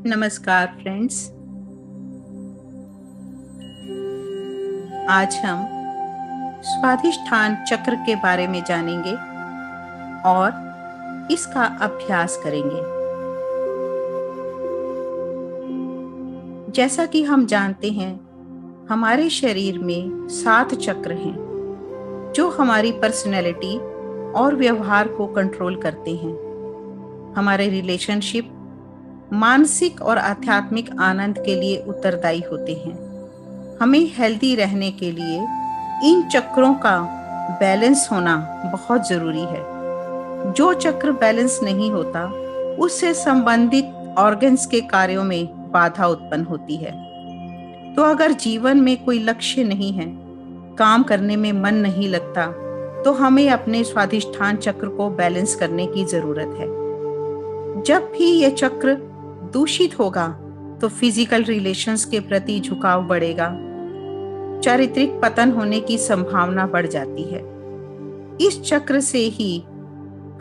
नमस्कार फ्रेंड्स। आज हम स्वाधिष्ठान चक्र के बारे में जानेंगे और इसका अभ्यास करेंगे। जैसा कि हम जानते हैं, हमारे शरीर में 7 चक्र हैं जो हमारी पर्सनैलिटी और व्यवहार को कंट्रोल करते हैं। हमारे रिलेशनशिप, मानसिक और आध्यात्मिक आनंद के लिए उत्तरदायी होते हैं। हमें हेल्दी रहने के लिए इन चक्रों का बैलेंस होना बहुत ज़रूरी है। जो चक्र बैलेंस नहीं होता, उससे संबंधित ऑर्गन्स के कार्यों में बाधा उत्पन्न होती है। तो अगर जीवन में कोई लक्ष्य नहीं है, काम करने में मन नहीं लगता, तो हमें अपने स्वाधिष्ठान चक्र को बैलेंस करने की ज़रूरत है। जब भी ये चक्र दूषित होगा तो फिजिकल रिलेशंस के प्रति झुकाव बढ़ेगा, चारित्रिक पतन होने की संभावना बढ़ जाती है। इस चक्र से ही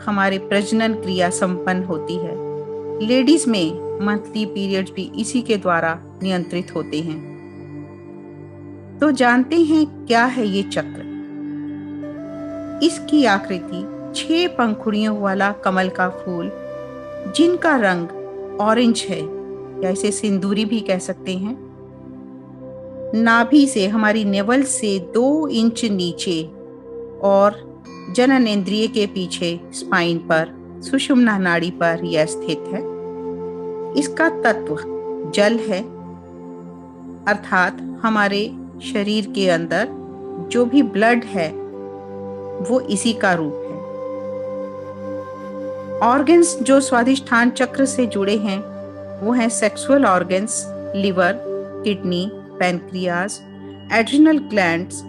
हमारे प्रजनन क्रिया संपन्न होती है। लेडीज में मंथली पीरियड्स भी इसी के द्वारा नियंत्रित होते हैं। तो जानते हैं क्या है ये चक्र। इसकी आकृति 6 पंखुड़ियों वाला कमल का फूल, जिनका रंग ऑरेंज है या इसे सिंदूरी भी कह सकते हैं, नाभि से, हमारी नेवल से 2 इंच नीचे और जननेंद्रिय के पीछे स्पाइन पर, सुषुम्ना नाड़ी पर यह स्थित है। इसका तत्व जल है, अर्थात हमारे शरीर के अंदर जो भी ब्लड है वो इसी का रूप है। ऑर्गन्स जो स्वाधिष्ठान चक्र से जुड़े हैं वो हैं sexual organs, liver, kidney, pancreas, adrenal glands,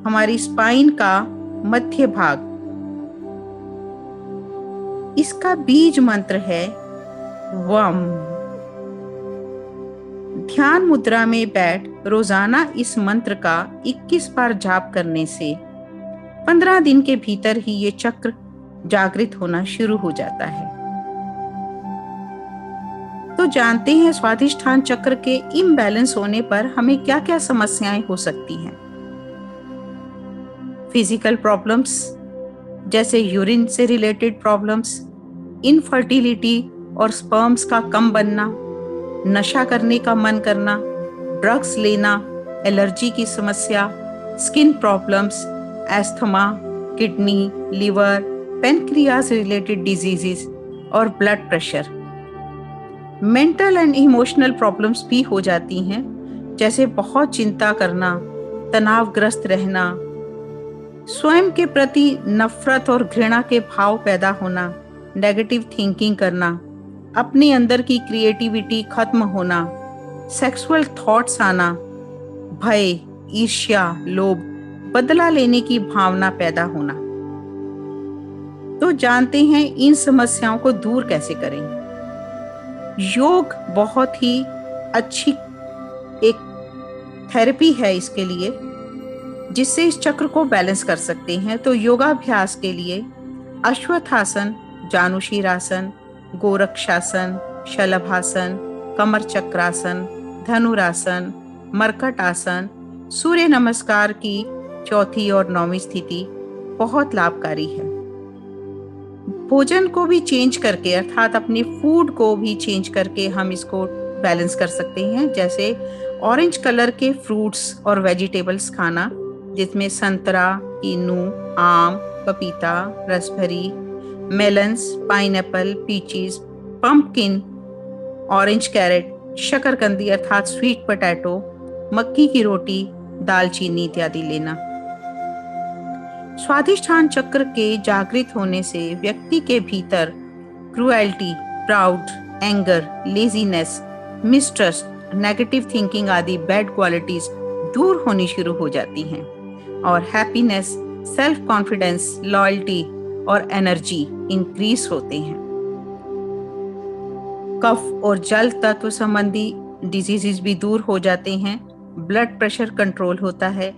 हमारी स्पाइन का मध्य भाग। इसका बीज मंत्र है वम। ध्यान मुद्रा में बैठ रोजाना इस मंत्र का 21 बार जाप करने से 15 दिन के भीतर ही ये चक्र जागृत होना शुरू हो जाता है। तो जानते हैं स्वाधिष्ठान चक्र के इम्बैलेंस होने पर हमें क्या क्या समस्याएं हो सकती हैं। फिजिकल प्रॉब्लम्स जैसे यूरिन से रिलेटेड प्रॉब्लम्स, इनफर्टिलिटी और स्पर्म्स का कम बनना, नशा करने का मन करना, ड्रग्स लेना, एलर्जी की समस्या, skin problems, asthma, kidney, liver, pancreas related diseases और blood pressure. Mental and emotional problems भी हो जाती हैं, जैसे बहुत चिंता करना, तनावग्रस्त रहना, स्वयं के प्रति नफरत और घृणा के भाव पैदा होना, नेगेटिव थिंकिंग करना, अपने अंदर की क्रिएटिविटी खत्म होना, सेक्सुअल थॉट्स आना, भय, ईर्ष्या, लोभ, बदला लेने की भावना पैदा होना। तो जानते हैं इन समस्याओं को दूर कैसे करें। योग बहुत ही अच्छी एक थेरेपी है इसके लिए, जिससे इस चक्र को बैलेंस कर सकते हैं। तो योगाभ्यास के लिए अश्वत्थासन, जानुशीरासन, गोरक्षासन, शलभासन, कमर चक्रासन, धनुरासन, मरकट आसन, सूर्य नमस्कार की 4थी और 9वीं स्थिति बहुत लाभकारी है। भोजन को भी चेंज करके, अर्थात अपने फूड को भी चेंज करके हम इसको बैलेंस कर सकते हैं। जैसे ऑरेंज कलर के फ्रूट्स और वेजिटेबल्स खाना, जिसमें संतरा, कीनू, आम, पपीता, रसभरी, melons, pineapple, peaches, pumpkin, orange carrot, शकरकंदी अर्थात स्वीट पोटैटो, मक्की की रोटी, दालचीनी इत्यादि लेना। स्वाधिष्ठान चक्र के जागृत होने से व्यक्ति के भीतर cruelty, proud, anger, laziness, mistrust, negative thinking आदि बैड क्वालिटीज दूर होनी शुरू हो जाती हैं और हैप्पीनेस, सेल्फ कॉन्फिडेंस, लॉयल्टी और एनर्जी इंक्रीज होते हैं। कफ और जल तत्व संबंधी डिजीजेस भी दूर हो जाते हैं। ब्लड प्रेशर कंट्रोल होता है।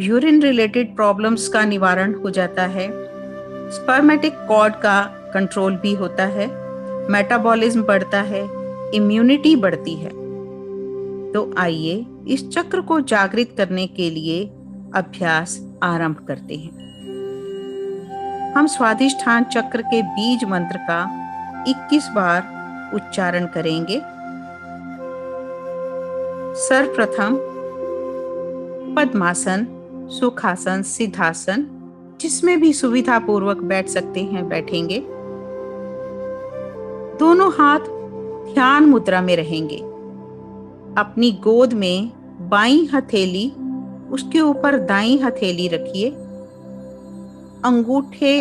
यूरिन रिलेटेड प्रॉब्लम्स का निवारण हो जाता है। स्पर्मेटिक कॉर्ड का कंट्रोल भी होता है। मेटाबॉलिज्म बढ़ता है। इम्यूनिटी बढ़ती है। तो आइए इस चक्र को जागृत करने के लिए अभ्यास आरंभ करते हैं। हम स्वाधिष्ठान चक्र के बीज मंत्र का 21 बार उच्चारण करेंगे। सर्वप्रथम पद्मासन, सुखासन, सिद्धासन, जिसमें भी सुविधा पूर्वक बैठ सकते हैं बैठेंगे। दोनों हाथ ध्यान मुद्रा में रहेंगे। अपनी गोद में बाईं हथेली, उसके ऊपर दाईं हथेली रखिए। अंगूठे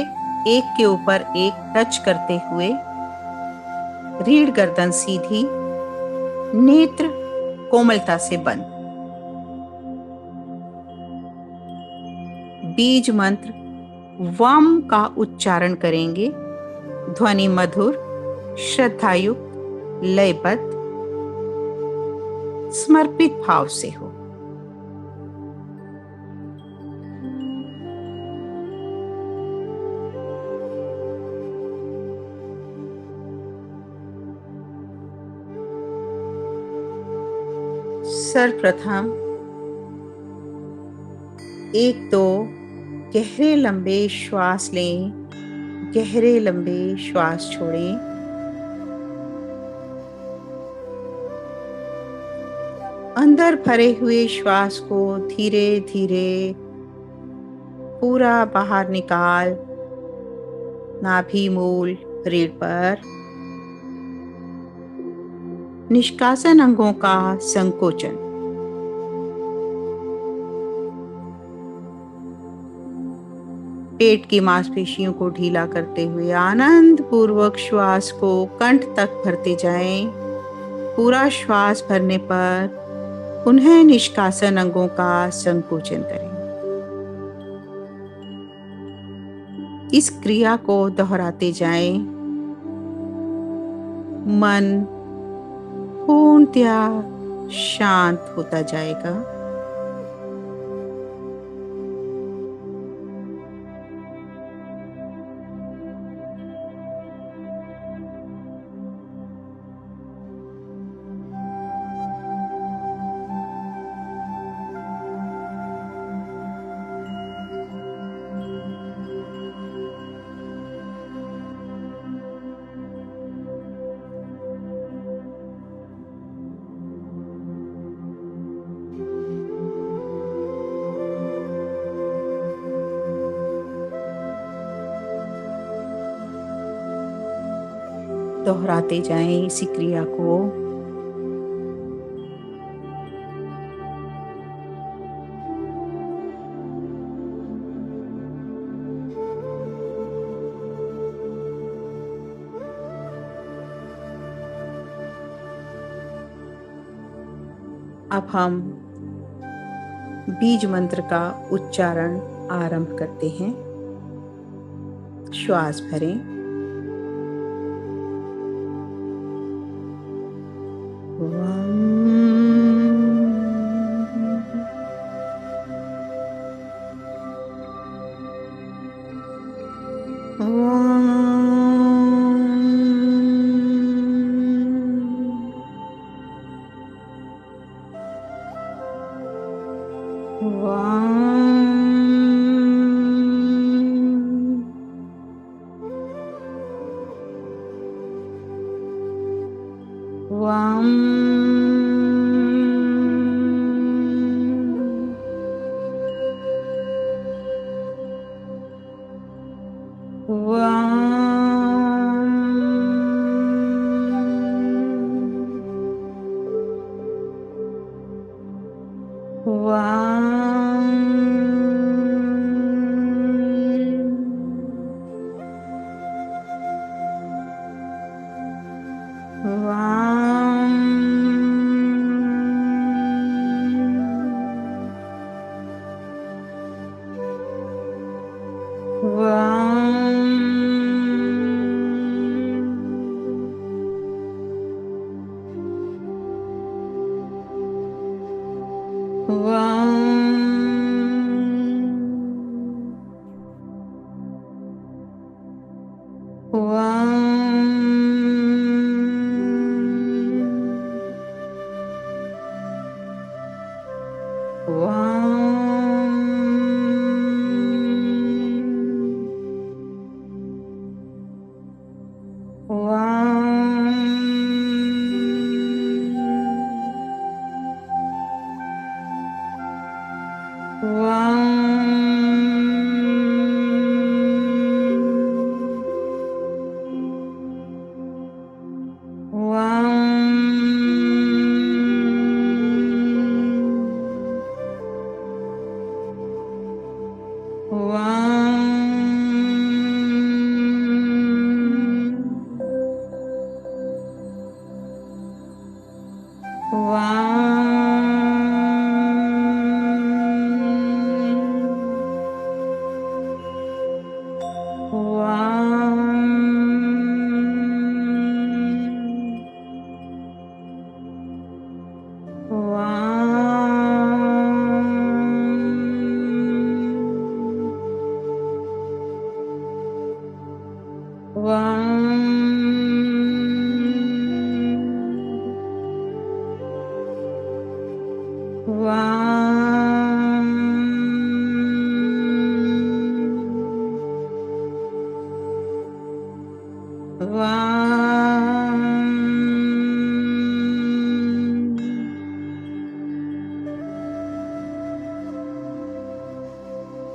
एक के ऊपर एक टच करते हुए, रीढ़ गर्दन सीधी, नेत्र कोमलता से बंद। बीज मंत्र वम का उच्चारण करेंगे। ध्वनि मधुर, श्रद्धायुक्त, लयबद्ध, समर्पित भाव से हो। सर्वप्रथम 1-2 गहरे लंबे श्वास लें, गहरे लंबे श्वास छोड़ें। अंदर भरे हुए श्वास को धीरे धीरे पूरा बाहर निकाल, नाभि मूल, रीढ़ पर। निष्कासन अंगों का संकोचन। पेट की मांसपेशियों को ढीला करते हुए आनंद पूर्वक श्वास को कंठ तक भरते जाएं। पूरा श्वास भरने पर पुनः निष्कासन अंगों का संकोचन करें। इस क्रिया को दोहराते जाएं। मन पूर्णतया शांत होता जाएगा। दोहराते जाएं इसी क्रिया को। अब हम बीज मंत्र का उच्चारण आरंभ करते हैं। श्वास भरें।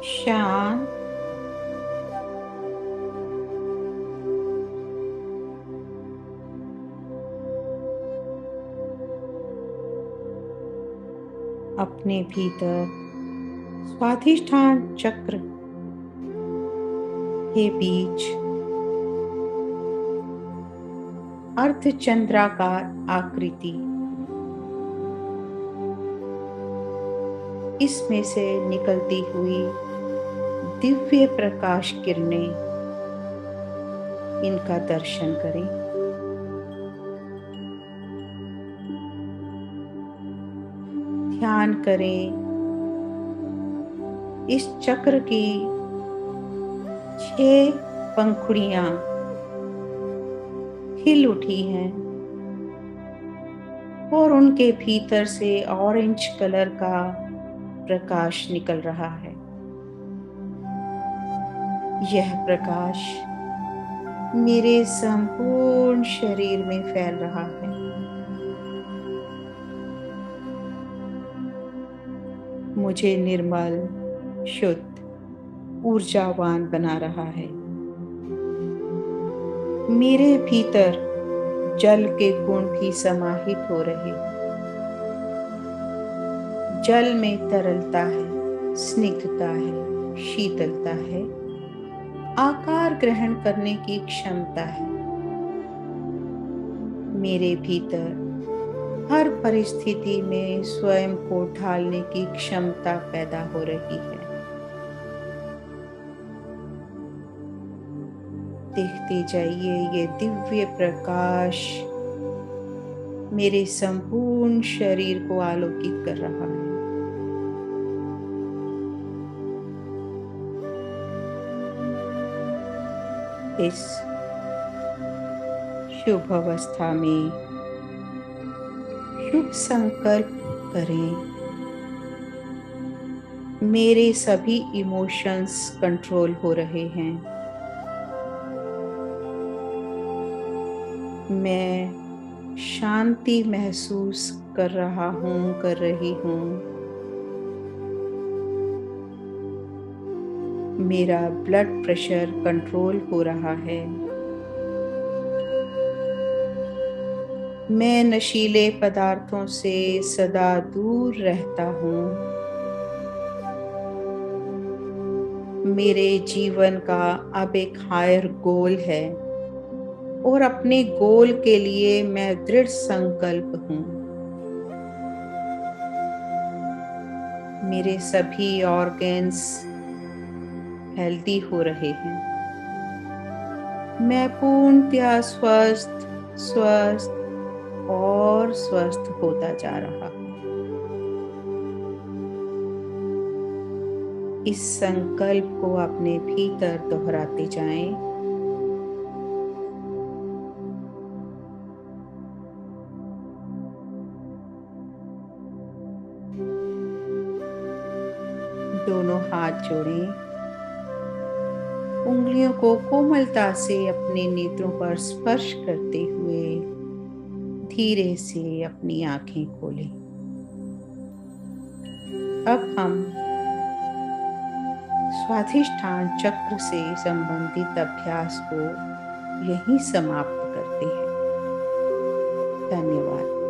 शांत, अपने भीतर स्वाधिष्ठान चक्र के बीच अर्धचंद्राकार आकृति, इसमें से निकलती हुई दिव्य प्रकाश किरणें, इनका दर्शन करें। ध्यान करें इस चक्र की 6 पंखुड़ियां खिल उठी हैं और उनके भीतर से ऑरेंज कलर का प्रकाश निकल रहा है। यह प्रकाश मेरे संपूर्ण शरीर में फैल रहा है। मुझे निर्मल, शुद्ध, ऊर्जावान बना रहा है। मेरे भीतर जल के गुण भी समाहित हो रहे हैं। जल में तरलता है, स्निग्धता है, शीतलता है, आकार ग्रहण करने की क्षमता है। मेरे भीतर हर परिस्थिति में स्वयं को ढालने की क्षमता पैदा हो रही है। देखते जाइए, ये दिव्य प्रकाश मेरे संपूर्ण शरीर को आलोकित कर रहा है। इस शुभ अवस्था में शुभ संकल्प करें। मेरे सभी इमोशंस कंट्रोल हो रहे हैं। मैं शांति महसूस कर रहा हूँ, कर रही हूँ। मेरा ब्लड प्रेशर कंट्रोल हो रहा है। मैं नशीले पदार्थों से सदा दूर रहता हूँ। मेरे जीवन का अब एक हायर गोल है और अपने गोल के लिए मैं दृढ़ संकल्प हूँ। मेरे सभी ऑर्गन्स हेल्दी हो रहे हैं। मैं पूर्णतया स्वस्थ और स्वस्थ होता जा रहा हूँ। इस संकल्प को अपने भीतर दोहराते जाएं। दोनों हाथ जोड़ें, उंगलियों को कोमलता से अपने नेत्रों पर स्पर्श करते हुए धीरे से अपनी आंखें खोलें। अब हम स्वाधिष्ठान चक्र से संबंधित अभ्यास को यहीं समाप्त करते हैं। धन्यवाद।